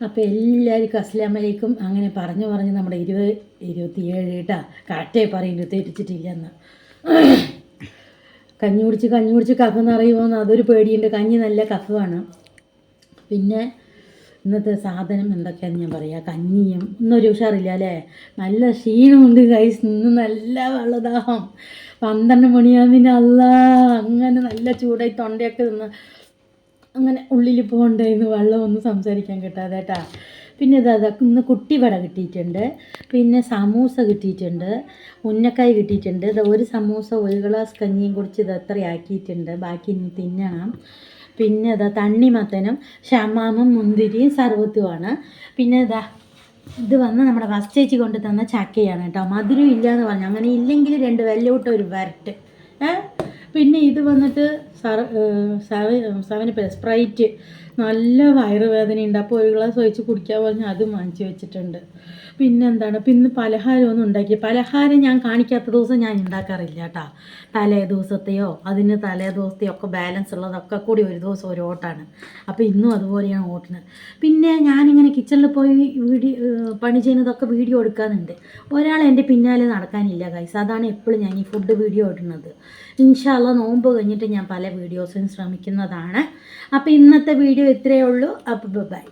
അപ്പോൾ എല്ലാവർക്കും അസ്സലാമലൈക്കും. അങ്ങനെ പറഞ്ഞു നമ്മുടെ 27 കേട്ടാ, കറക്റ്റായി പറയും, തെറ്റിച്ചിട്ടില്ലെന്ന്. കഞ്ഞി കുടിച്ച് കഫ് നിറയുമോയെന്ന് അതൊരു പേടിയുണ്ട്. കഞ്ഞി നല്ല കഫാണ്. പിന്നെ ഇന്നത്തെ സാധനം എന്തൊക്കെയാണെന്ന് ഞാൻ പറയാം. കഞ്ഞിയും ഇന്നൊരു ഉഷാറില്ല അല്ലേ, നല്ല ക്ഷീണമുണ്ട് ഗൈസ്. ഇന്ന് നല്ല വെള്ളദാഹം. 12 മണിയാകുമ്പോൾ അങ്ങനെ നല്ല ചൂടായി തൊണ്ടയൊക്കെ നിന്ന് അങ്ങനെ ഉള്ളിൽ പോകണ്ടായിരുന്നു, വെള്ളമൊന്നും സംസാരിക്കാൻ കിട്ടാതെ കേട്ടാ. പിന്നെ ഇന്ന് കുട്ടിവട കിട്ടിയിട്ടുണ്ട്, പിന്നെ സമൂസ കിട്ടിയിട്ടുണ്ട്, ഉന്നക്കായ് കിട്ടിയിട്ടുണ്ട്. ഒരു സമൂസ ഒരു ഗ്ലാസ് കഞ്ഞിയും കുടിച്ച് ഇത് എത്ര ആക്കിയിട്ടുണ്ട്, ബാക്കി ഇനി തിന്നണം. പിന്നെ തണ്ണിമത്തനും ഷമാമും മുന്തിരിയും സർവത്തുമാണ്. പിന്നെ ഇത് വന്ന് നമ്മുടെ വസ്തേച്ചി കൊണ്ട് തന്ന ചക്കയാണ് കേട്ടോ. മധുരം ഇല്ലയെന്ന് പറഞ്ഞു, അങ്ങനെ ഇല്ലെങ്കിൽ 2 വെല്ലോട്ട് ഒരു വരട്ട്. പിന്നെ ഇത് വന്നിട്ട് സെവനിപ്പ് സ്പ്രൈറ്റ്. നല്ല വയറുവേദനയുണ്ട്, അപ്പോൾ ഒരു ഗ്ലാസ് ഒഴിച്ച് കുടിക്കാൻ പറഞ്ഞ് അതും വാങ്ങിച്ച് വെച്ചിട്ടുണ്ട്. പിന്നെ പിന്നെ പലഹാരമൊന്നും ഉണ്ടാക്കി. പലഹാരം ഞാൻ കാണിക്കാത്ത ദിവസം ഞാൻ ഉണ്ടാക്കാറില്ല കേട്ടോ. തലേ ദിവസത്തെയോ തലേ ദിവസത്തെയോ ഒക്കെ ബാലൻസ് ഉള്ളതൊക്കെ കൂടി ഒരു ദിവസം ഒരു ഓട്ടാണ്. അപ്പോൾ ഇന്നും അതുപോലെയാണ് ഓട്ടുന്നത്. പിന്നെ ഞാനിങ്ങനെ കിച്ചണിൽ പോയി പണി ചെയ്യുന്നതൊക്കെ വീഡിയോ എടുക്കാനുണ്ട്. ഒരാൾ എൻ്റെ പിന്നാലെ നടക്കാനില്ല ഗൈസ്. അതാണ് എപ്പോഴും ഞാൻ ഈ ഫുഡ് വീഡിയോ ഇടുന്നത്. ഇൻഷാ അല്ലാഹ് നോമ്പ് കഴിഞ്ഞിട്ട് ഞാൻ പല വീഡിയോസിനും ശ്രമിക്കുന്നതാണ്. അപ്പോൾ ഇന്നത്തെ വീഡിയോ ഇത്രയേ ഉള്ളൂ. അപ്പോൾ ബൈ.